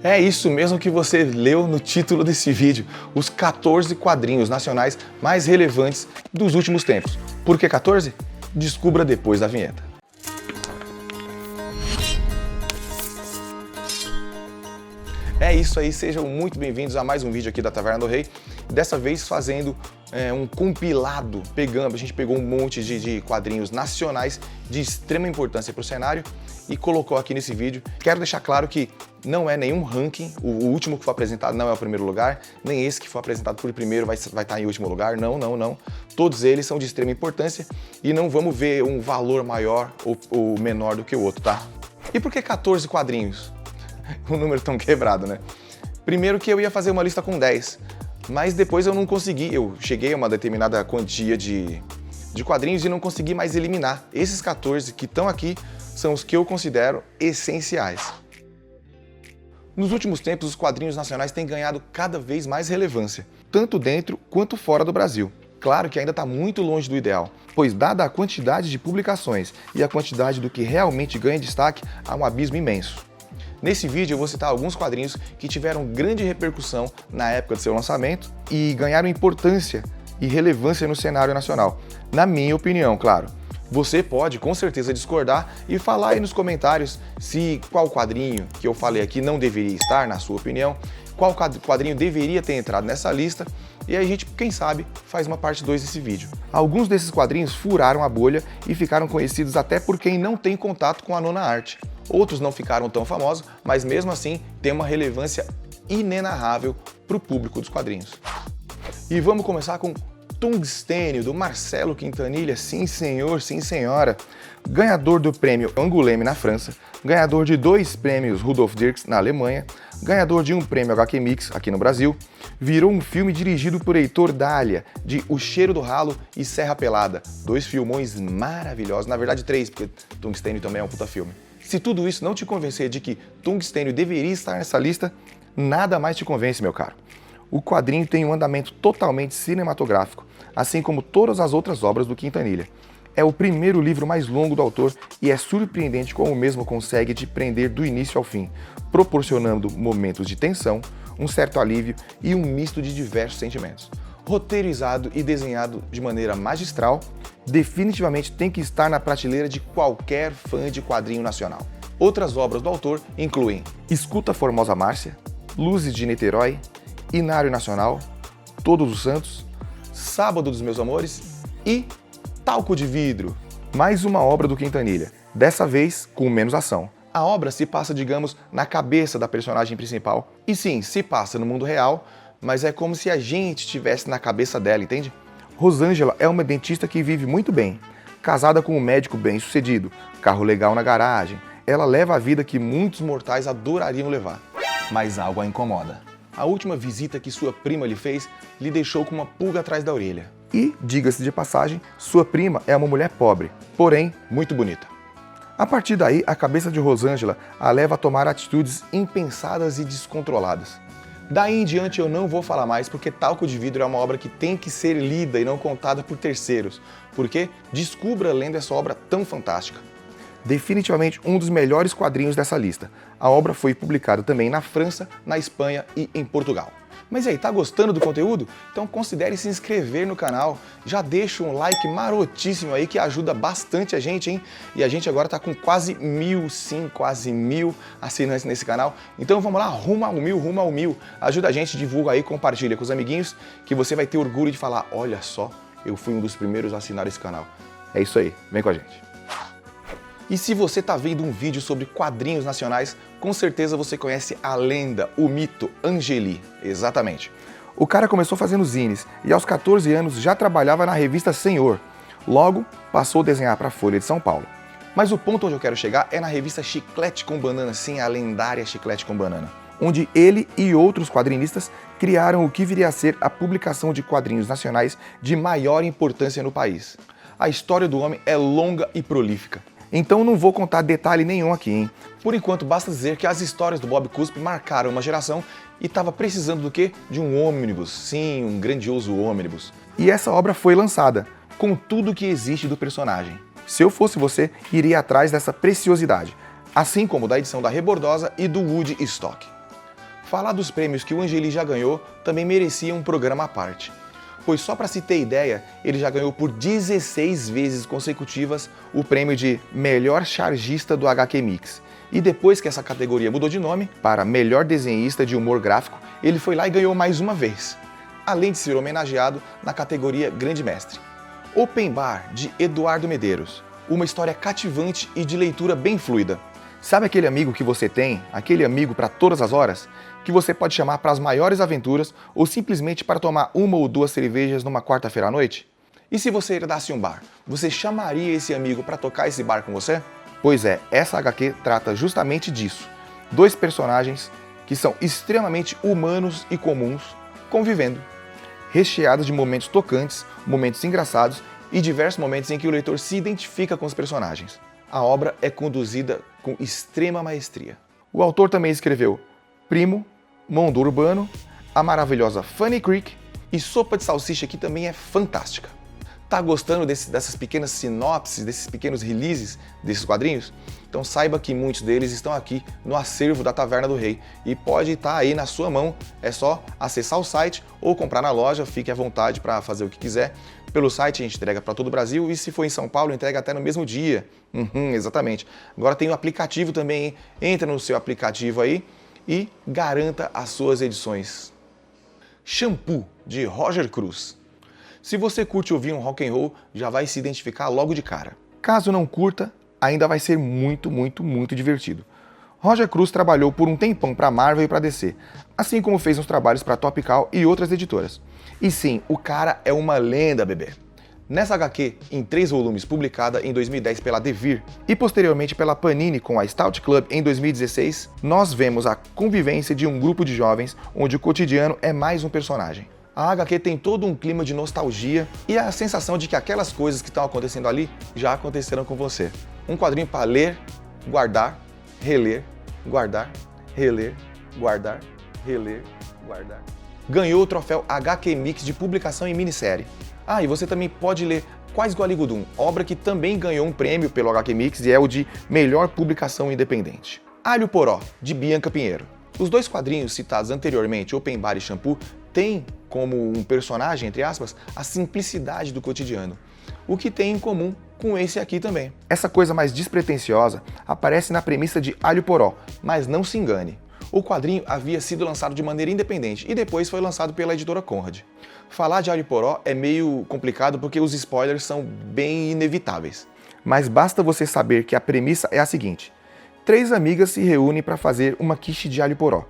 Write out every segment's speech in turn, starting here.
É isso mesmo que você leu no título desse vídeo, os 14 quadrinhos nacionais mais relevantes dos últimos tempos. Por que 14? Descubra depois da vinheta. É isso aí, sejam muito bem-vindos a mais um vídeo aqui da Taverna do Rei. Dessa vez fazendo um compilado, a gente pegou um monte de quadrinhos nacionais de extrema importância para o cenário e colocou aqui nesse vídeo. Quero deixar claro que não é nenhum ranking, o último que foi apresentado não é o primeiro lugar, nem esse que foi apresentado por primeiro vai estar em último lugar, não. Todos eles são de extrema importância e não vamos ver um valor maior ou menor do que o outro, tá? E por que 14 quadrinhos? Um número tão quebrado, né? Primeiro que eu ia fazer uma lista com 10, mas depois eu não consegui, eu cheguei a uma determinada quantia de quadrinhos e não consegui mais eliminar. Esses 14 que estão aqui são os que eu considero essenciais. Nos últimos tempos, os quadrinhos nacionais têm ganhado cada vez mais relevância, tanto dentro quanto fora do Brasil. Claro que ainda está muito longe do ideal, pois dada a quantidade de publicações e a quantidade do que realmente ganha destaque, há um abismo imenso. Nesse vídeo eu vou citar alguns quadrinhos que tiveram grande repercussão na época de seu lançamento e ganharam importância e relevância no cenário nacional. Na minha opinião, claro. Você pode com certeza discordar e falar aí nos comentários se qual quadrinho que eu falei aqui não deveria estar, na sua opinião, qual quadrinho deveria ter entrado nessa lista, e aí a gente, quem sabe, faz uma parte 2 desse vídeo. Alguns desses quadrinhos furaram a bolha e ficaram conhecidos até por quem não tem contato com a nona arte. Outros não ficaram tão famosos, mas mesmo assim tem uma relevância inenarrável para o público dos quadrinhos. E vamos começar com Tungstênio, do Marcelo Quintanilha, sim senhor, sim senhora. Ganhador do prêmio Angoulême na França, ganhador de 2 prêmios Rudolf Dirks na Alemanha, ganhador de um prêmio HQ Mix aqui no Brasil, virou um filme dirigido por Heitor Dália, de O Cheiro do Ralo e Serra Pelada. 2 filmões maravilhosos, na verdade 3, porque Tungstênio também é um puta filme. Se tudo isso não te convencer de que Tungstênio deveria estar nessa lista, nada mais te convence, meu caro. O quadrinho tem um andamento totalmente cinematográfico, assim como todas as outras obras do Quintanilha. É o primeiro livro mais longo do autor e é surpreendente como o mesmo consegue te prender do início ao fim, proporcionando momentos de tensão, um certo alívio e um misto de diversos sentimentos. Roteirizado e desenhado de maneira magistral, definitivamente tem que estar na prateleira de qualquer fã de quadrinho nacional. Outras obras do autor incluem Escuta Formosa Márcia, Luzes de Niterói, Inário Nacional, Todos os Santos, Sábado dos Meus Amores e Talco de Vidro. Mais uma obra do Quintanilha, dessa vez com menos ação. A obra se passa, digamos, na cabeça da personagem principal. E sim, se passa no mundo real, mas é como se a gente estivesse na cabeça dela, entende? Rosângela é uma dentista que vive muito bem, casada com um médico bem-sucedido, carro legal na garagem. Ela leva a vida que muitos mortais adorariam levar, mas algo a incomoda. A última visita que sua prima lhe fez lhe deixou com uma pulga atrás da orelha. E, diga-se de passagem, sua prima é uma mulher pobre, porém muito bonita. A partir daí, a cabeça de Rosângela a leva a tomar atitudes impensadas e descontroladas. Daí em diante eu não vou falar mais porque Talco de Vidro é uma obra que tem que ser lida e não contada por terceiros. Porque descubra lendo essa obra tão fantástica. Definitivamente um dos melhores quadrinhos dessa lista. A obra foi publicada também na França, na Espanha e em Portugal. Mas e aí, tá gostando do conteúdo? Então considere se inscrever no canal, já deixa um like marotíssimo aí que ajuda bastante a gente, hein? E a gente agora tá com quase 1.000 assinantes nesse canal, então vamos lá, rumo ao mil. Ajuda a gente, divulga aí, compartilha com os amiguinhos, que você vai ter orgulho de falar, olha só, eu fui um dos primeiros a assinar esse canal. É isso aí, vem com a gente. E se você está vendo um vídeo sobre quadrinhos nacionais, com certeza você conhece a lenda, o mito Angeli. Exatamente. O cara começou fazendo zines e aos 14 anos já trabalhava na revista Senhor. Logo, passou a desenhar para a Folha de São Paulo. Mas o ponto onde eu quero chegar é na revista Chiclete com Banana, sim, a lendária Chiclete com Banana, onde ele e outros quadrinistas criaram o que viria a ser a publicação de quadrinhos nacionais de maior importância no país. A história do homem é longa e prolífica. Então não vou contar detalhe nenhum aqui, hein? Por enquanto, basta dizer que as histórias do Bob Cuspe marcaram uma geração e estava precisando do quê? De um ônibus, sim, um grandioso ônibus. E essa obra foi lançada, com tudo que existe do personagem. Se eu fosse você, iria atrás dessa preciosidade, assim como da edição da Rebordosa e do Woodstock. Falar dos prêmios que o Angeli já ganhou também merecia um programa à parte. Pois só para se ter ideia, ele já ganhou por 16 vezes consecutivas o prêmio de melhor chargista do HQ Mix. E depois que essa categoria mudou de nome para melhor desenhista de humor gráfico, ele foi lá e ganhou mais uma vez, além de ser homenageado na categoria Grande Mestre. Open Bar, de Eduardo Medeiros. Uma história cativante e de leitura bem fluida. Sabe aquele amigo que você tem, aquele amigo para todas as horas, que você pode chamar para as maiores aventuras ou simplesmente para tomar uma ou duas cervejas numa quarta-feira à noite? E se você herdasse um bar, você chamaria esse amigo para tocar esse bar com você? Pois é, essa HQ trata justamente disso. Dois personagens que são extremamente humanos e comuns convivendo, recheados de momentos tocantes, momentos engraçados e diversos momentos em que o leitor se identifica com os personagens. A obra é conduzida com extrema maestria. O autor também escreveu Primo, Mundo Urbano, a maravilhosa Funny Creek e Sopa de Salsicha, que também é fantástica. Tá gostando dessas pequenas sinopses, desses pequenos releases desses quadrinhos? Então saiba que muitos deles estão aqui no acervo da Taverna do Rei e pode estar aí na sua mão, é só acessar o site ou comprar na loja, fique à vontade para fazer o que quiser. Pelo site a gente entrega para todo o Brasil e se for em São Paulo entrega até no mesmo dia. Exatamente. Agora tem o aplicativo também, hein? Entra no seu aplicativo aí e garanta as suas edições. Shampoo, de Roger Cruz. Se você curte ouvir um rock and roll, já vai se identificar logo de cara. Caso não curta, ainda vai ser muito divertido. Roger Cruz trabalhou por um tempão para Marvel e para DC, assim como fez uns trabalhos para Topical e outras editoras. E sim, o cara é uma lenda, bebê. Nessa HQ, em 3 volumes, publicada em 2010 pela Devir e posteriormente pela Panini com a Stout Club em 2016, nós vemos a convivência de um grupo de jovens onde o cotidiano é mais um personagem. A HQ tem todo um clima de nostalgia e a sensação de que aquelas coisas que estão acontecendo ali já aconteceram com você. Um quadrinho para ler, guardar, reler, guardar, reler, guardar, reler, guardar. Ganhou o troféu HQ Mix de publicação em minissérie. E você também pode ler Quase Igual a Ligudum, obra que também ganhou um prêmio pelo HQ Mix e é o de melhor publicação independente. Alho Poró, de Bianca Pinheiro. Os dois quadrinhos citados anteriormente, Open Bar e Shampoo, têm como um personagem, entre aspas, a simplicidade do cotidiano, o que tem em comum com esse aqui também. Essa coisa mais despretensiosa aparece na premissa de Alho Poró, mas não se engane. O quadrinho havia sido lançado de maneira independente e depois foi lançado pela editora Conrad. Falar de Alho Poró é meio complicado porque os spoilers são bem inevitáveis. Mas basta você saber que a premissa é a seguinte: 3 amigas se reúnem para fazer uma quiche de alho poró,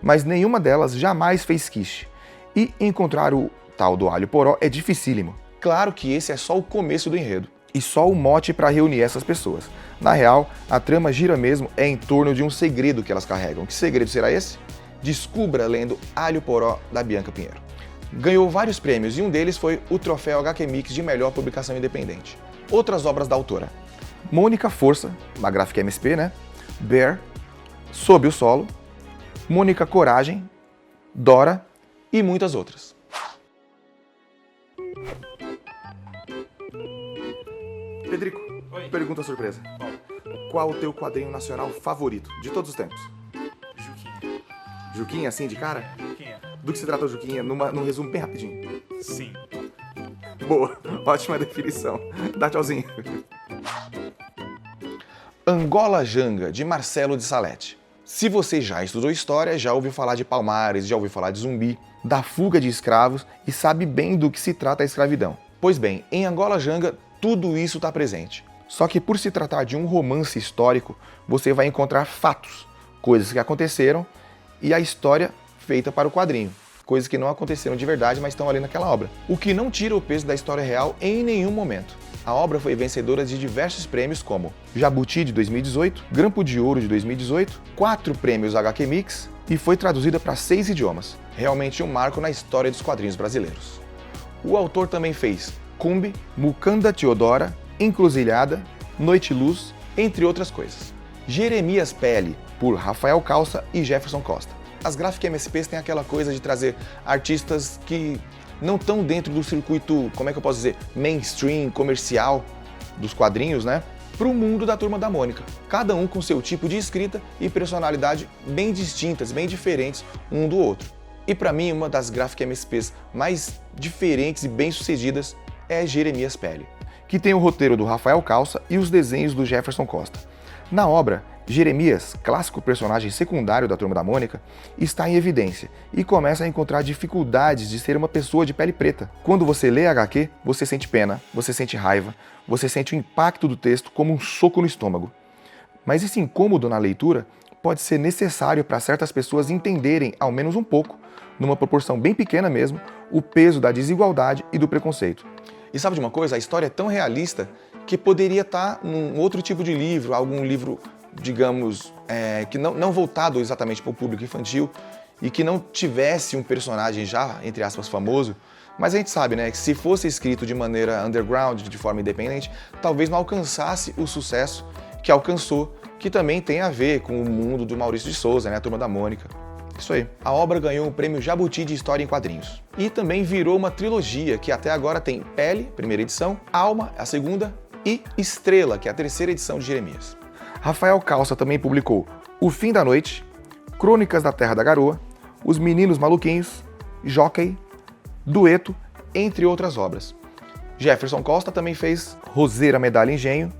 mas nenhuma delas jamais fez quiche. E encontrar o tal do alho poró é dificílimo. Claro que esse é só o começo do enredo e só o mote para reunir essas pessoas. Na real, a trama gira mesmo em torno de um segredo que elas carregam. Que segredo será esse? Descubra lendo Alho Poró, da Bianca Pinheiro. Ganhou vários prêmios e um deles foi o troféu HQ Mix de melhor publicação independente. Outras obras da autora: Mônica Força, uma gráfica MSP, né? Bear, Sob o Solo, Mônica Coragem, Dora e muitas outras. Pedrico, Oi. pergunta surpresa. Bom, Qual o teu quadrinho nacional favorito de todos os tempos? Juquinha. Juquinha, assim, de cara? Juquinha. Do que se trata o Juquinha? Num resumo bem rapidinho. Sim. Boa, ótima definição. Dá tchauzinho. Angola Janga, de Marcelo de Salete. Se você já estudou história, já ouviu falar de Palmares, já ouviu falar de Zumbi, da fuga de escravos e sabe bem do que se trata a escravidão. Pois bem, em Angola Janga, tudo isso está presente. Só que por se tratar de um romance histórico, você vai encontrar fatos, coisas que aconteceram e a história feita para o quadrinho. Coisas que não aconteceram de verdade, mas estão ali naquela obra. O que não tira o peso da história real em nenhum momento. A obra foi vencedora de diversos prêmios como Jabuti de 2018, Grampo de Ouro de 2018, 4 prêmios HQ Mix e foi traduzida para 6 idiomas. Realmente um marco na história dos quadrinhos brasileiros. O autor também fez Cumbi, Mucanda Teodora, Encruzilhada, Noite Luz, entre outras coisas. Jeremias Pele, por Rafael Calça e Jefferson Costa. As Graphic MSPs têm aquela coisa de trazer artistas que não estão dentro do circuito, como é que eu posso dizer, mainstream, comercial dos quadrinhos, né? para o mundo da Turma da Mônica, cada um com seu tipo de escrita e personalidade bem distintas, bem diferentes um do outro. E para mim, uma das graphic MSPs mais diferentes e bem-sucedidas é Jeremias Pele, que tem o roteiro do Rafael Calça e os desenhos do Jefferson Costa. Na obra, Jeremias, clássico personagem secundário da Turma da Mônica, está em evidência e começa a encontrar dificuldades de ser uma pessoa de pele preta. Quando você lê a HQ, você sente pena, você sente raiva, você sente o impacto do texto como um soco no estômago. Mas esse incômodo na leitura pode ser necessário para certas pessoas entenderem, ao menos um pouco, numa proporção bem pequena mesmo, o peso da desigualdade e do preconceito. E sabe de uma coisa? A história é tão realista que poderia estar num outro tipo de livro, algum livro, digamos, que não voltado exatamente para o público infantil e que não tivesse um personagem já, entre aspas, famoso. Mas a gente sabe, né, que se fosse escrito de maneira underground, de forma independente, talvez não alcançasse o sucesso que alcançou, que também tem a ver com o mundo do Maurício de Souza, né, a Turma da Mônica. Isso aí. A obra ganhou o prêmio Jabuti de História em Quadrinhos. E também virou uma trilogia, que até agora tem Pele, primeira edição, Alma, a segunda, e Estrela, que é a terceira edição de Jeremias. Rafael Calça também publicou O Fim da Noite, Crônicas da Terra da Garoa, Os Meninos Maluquinhos, Jockey, Dueto, entre outras obras. Jefferson Costa também fez Roseira Medalha Engenho,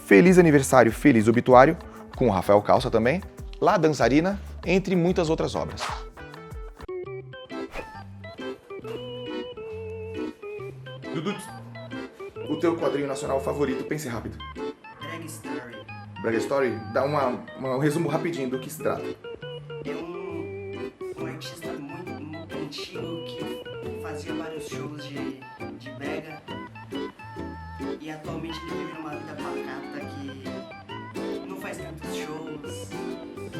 Feliz Aniversário, Feliz Obituário, com Rafael Calça também, La Dançarina, entre muitas outras obras. Dudu, o teu quadrinho nacional favorito, pense rápido. Brega Story. Brega Story? Dá um resumo rapidinho do que se trata. É um artista muito antigo que fazia vários shows de brega e atualmente ele vive numa vida pacata que não faz tantos shows,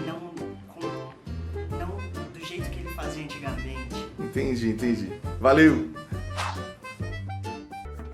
não do jeito que ele fazia antigamente. Entendi. Valeu!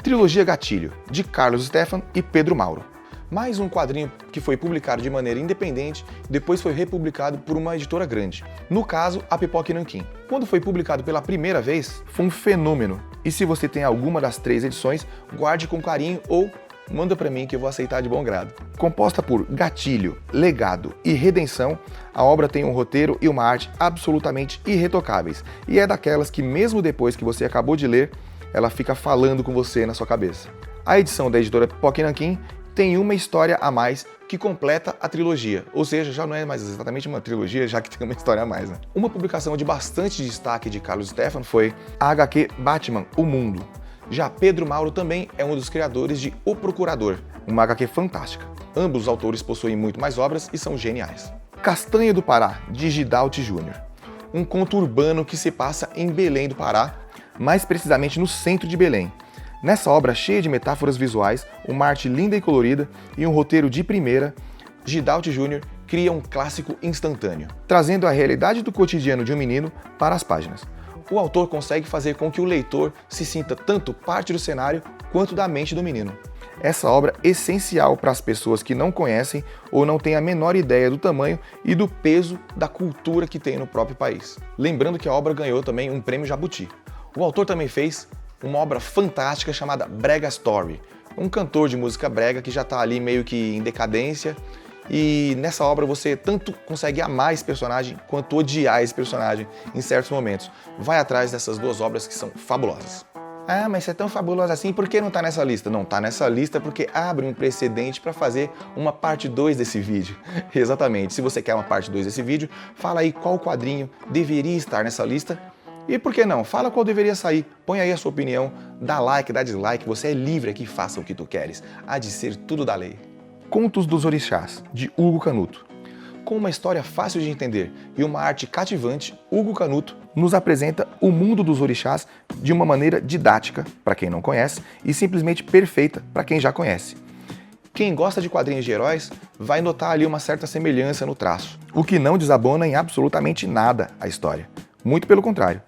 Trilogia Gatilho, de Carlos Stephan e Pedro Mauro. Mais um quadrinho que foi publicado de maneira independente e depois foi republicado por uma editora grande. No caso, a Pipoca e Nanquim. Quando foi publicado pela primeira vez, foi um fenômeno. E se você tem alguma das 3 edições, guarde com carinho ou manda pra mim que eu vou aceitar de bom grado. Composta por Gatilho, Legado e Redenção, a obra tem um roteiro e uma arte absolutamente irretocáveis. E é daquelas que mesmo depois que você acabou de ler, ela fica falando com você na sua cabeça. A edição da editora Pipoca e Nanquim tem uma história a mais que completa a trilogia, ou seja, já não é mais exatamente uma trilogia, já que tem uma história a mais, né? Uma publicação de bastante destaque de Carlos Stephan foi a HQ Batman, O Mundo. Já Pedro Mauro também é um dos criadores de O Procurador, uma HQ fantástica. Ambos os autores possuem muito mais obras e são geniais. Castanha do Pará, de Gidalt Júnior. Um conto urbano que se passa em Belém do Pará, mais precisamente no centro de Belém. Nessa obra cheia de metáforas visuais, uma arte linda e colorida e um roteiro de primeira, Gidalt Júnior cria um clássico instantâneo, trazendo a realidade do cotidiano de um menino para as páginas. O autor consegue fazer com que o leitor se sinta tanto parte do cenário quanto da mente do menino. Essa obra é essencial para as pessoas que não conhecem ou não têm a menor ideia do tamanho e do peso da cultura que tem no próprio país. Lembrando que a obra ganhou também um prêmio Jabuti. O autor também fez uma obra fantástica chamada Brega Story, um cantor de música brega que já está ali meio que em decadência, e nessa obra você tanto consegue amar esse personagem quanto odiar esse personagem em certos momentos. Vai atrás dessas 2 obras que são fabulosas. Ah, mas você é tão fabulosa assim, por que não está nessa lista? Não está nessa lista porque abre um precedente para fazer uma parte 2 desse vídeo. Exatamente, se você quer uma parte 2 desse vídeo, fala aí qual quadrinho deveria estar nessa lista. E por que não? Fala qual deveria sair, põe aí a sua opinião, dá like, dá dislike, você é livre aqui, faça o que tu queres. Há de ser tudo da lei. Contos dos Orixás, de Hugo Canuto. Com uma história fácil de entender e uma arte cativante, Hugo Canuto nos apresenta o mundo dos orixás de uma maneira didática, para quem não conhece, e simplesmente perfeita para quem já conhece. Quem gosta de quadrinhos de heróis vai notar ali uma certa semelhança no traço, o que não desabona em absolutamente nada a história. Muito pelo contrário.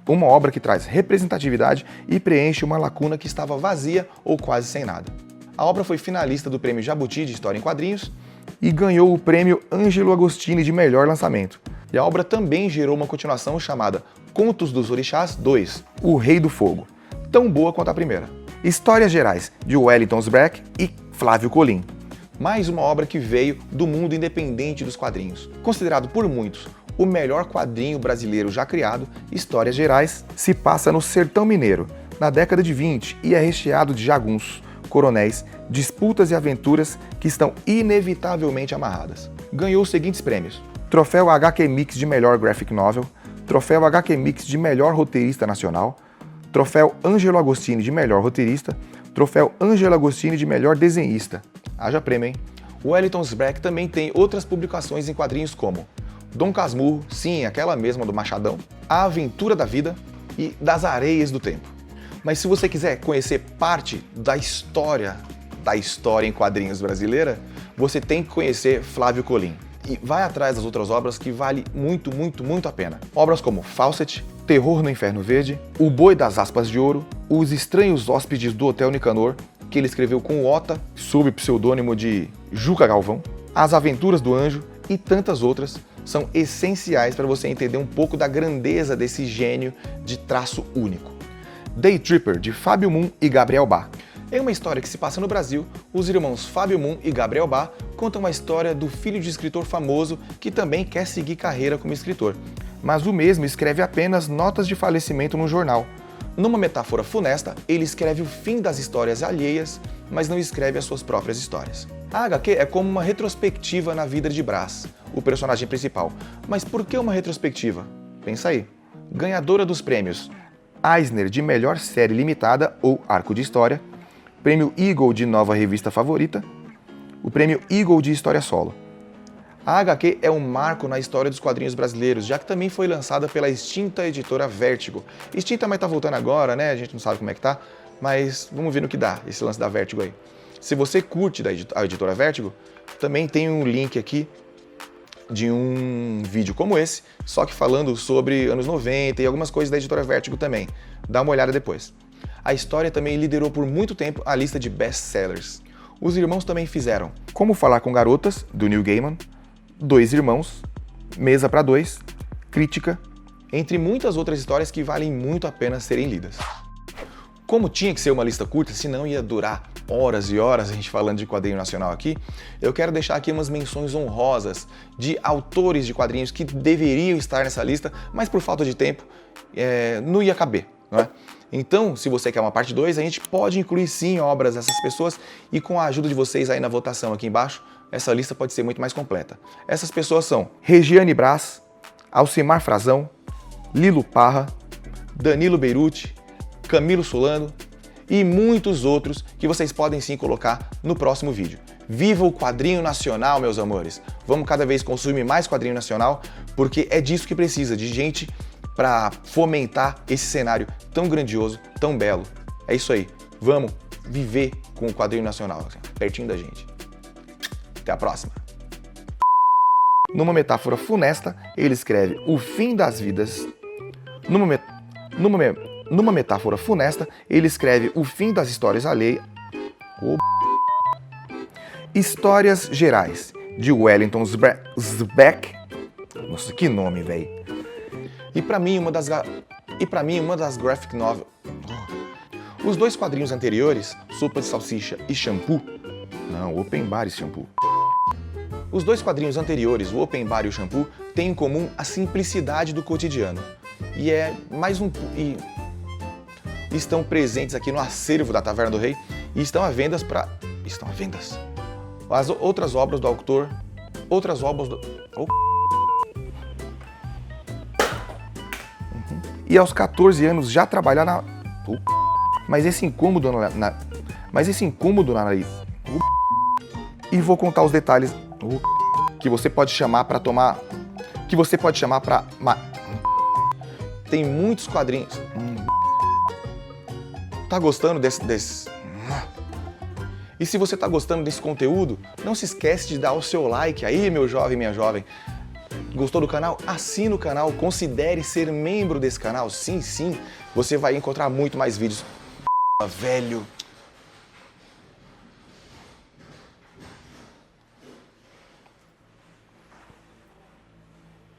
Uma obra que traz representatividade e preenche uma lacuna que estava vazia ou quase sem nada. A obra foi finalista do Prêmio Jabuti de História em Quadrinhos e ganhou o Prêmio Ângelo Agostini de Melhor Lançamento. E a obra também gerou uma continuação chamada Contos dos Orixás 2, O Rei do Fogo, tão boa quanto a primeira. Histórias gerais, de Wellington Sbrack e Flávio Colim. Mais uma obra que veio do mundo independente dos quadrinhos. Considerado por muitos o melhor quadrinho brasileiro já criado, Histórias Gerais se passa no sertão mineiro, na década de 20, e é recheado de jagunços, coronéis, disputas e aventuras que estão inevitavelmente amarradas. Ganhou os seguintes prêmios: Troféu HQ Mix de Melhor Graphic Novel, Troféu HQ Mix de Melhor Roteirista Nacional, Troféu Ângelo Agostini de Melhor Roteirista, Troféu Ângelo Agostini de Melhor Desenhista. Haja prêmio, hein? O Wellington Sbrack também tem outras publicações em quadrinhos como Dom Casmurro, sim, aquela mesma do Machadão, A Aventura da Vida e Das Areias do Tempo. Mas se você quiser conhecer parte da história em quadrinhos brasileira, você tem que conhecer Flávio Colim. E vai atrás das outras obras que vale muito, muito, muito a pena. Obras como Fawcett, Terror no Inferno Verde, O Boi das Aspas de Ouro, Os Estranhos Hóspedes do Hotel Nicanor, que ele escreveu com Ota, sob o pseudônimo de Juca Galvão, As Aventuras do Anjo e tantas outras, são essenciais para você entender um pouco da grandeza desse gênio de traço único. Day Tripper, de Fábio Moon e Gabriel Bá. Em uma história que se passa no Brasil, os irmãos Fábio Moon e Gabriel Bá contam a história do filho de escritor famoso que também quer seguir carreira como escritor, mas o mesmo escreve apenas notas de falecimento no jornal. Numa metáfora funesta, ele escreve o fim das histórias alheias, mas não escreve as suas próprias histórias. A HQ é como uma retrospectiva na vida de Brás, o personagem principal. Mas por que uma retrospectiva? Pensa aí. Ganhadora dos prêmios Eisner de Melhor Série Limitada ou Arco de História, Prêmio Eagle de Nova Revista Favorita, o Prêmio Eagle de História Solo. A HQ é um marco na história dos quadrinhos brasileiros, já que também foi lançada pela extinta editora Vértigo. Extinta, mas tá voltando agora, né? A gente não sabe como é que tá, mas vamos ver no que dá esse lance da Vértigo aí. Se você curte a editora Vértigo, também tem um link aqui de um vídeo como esse, só que falando sobre anos 90 e algumas coisas da editora Vértigo também. Dá uma olhada depois. A história também liderou por muito tempo a lista de best-sellers. Os irmãos também fizeram Como Falar com Garotas, do Neil Gaiman, Dois Irmãos, Mesa para Dois, Crítica, entre muitas outras histórias que valem muito a pena serem lidas. Como tinha que ser uma lista curta, senão ia durar horas e horas a gente falando de quadrinho nacional aqui, eu quero deixar aqui umas menções honrosas de autores de quadrinhos que deveriam estar nessa lista, mas por falta de tempo não ia caber, não é? Então, se você quer uma parte 2, a gente pode incluir sim obras dessas pessoas e com a ajuda de vocês aí na votação aqui embaixo, essa lista pode ser muito mais completa. Essas pessoas são Regiane Brás, Alcimar Frazão, Lilo Parra, Danilo Beirute, Camilo Solano e muitos outros que vocês podem sim colocar no próximo vídeo. Viva o quadrinho nacional, meus amores! Vamos cada vez consumir mais quadrinho nacional, porque é disso que precisa, de gente para fomentar esse cenário tão grandioso, tão belo. É isso aí. Vamos viver com o quadrinho nacional, assim, pertinho da gente. Até a próxima. Numa metáfora funesta, ele escreve o fim das vidas. Numa metáfora funesta, ele escreve o fim das histórias alheias. Histórias Gerais, de Wellington Sbrack. Nossa, que nome, velho. E pra mim, uma das graphic novels. Os dois quadrinhos anteriores, Sopa de Salsicha e Shampoo. Não, Open Bar e Shampoo. Os dois quadrinhos anteriores, o Open Bar e o Shampoo, têm em comum a simplicidade do cotidiano. E estão presentes aqui no acervo da Taverna do Rei e estão à venda as outras obras do autor, E aos 14 anos já trabalhar na... Mas esse incômodo na... E vou contar os detalhes que você pode chamar para tomar... Tem muitos quadrinhos. Tá gostando desse... E se você tá gostando desse conteúdo, não se esquece de dar o seu like aí, meu jovem, minha jovem. Gostou do canal? Assina o canal, considere ser membro desse canal. Sim, sim, você vai encontrar muito mais vídeos. Velho.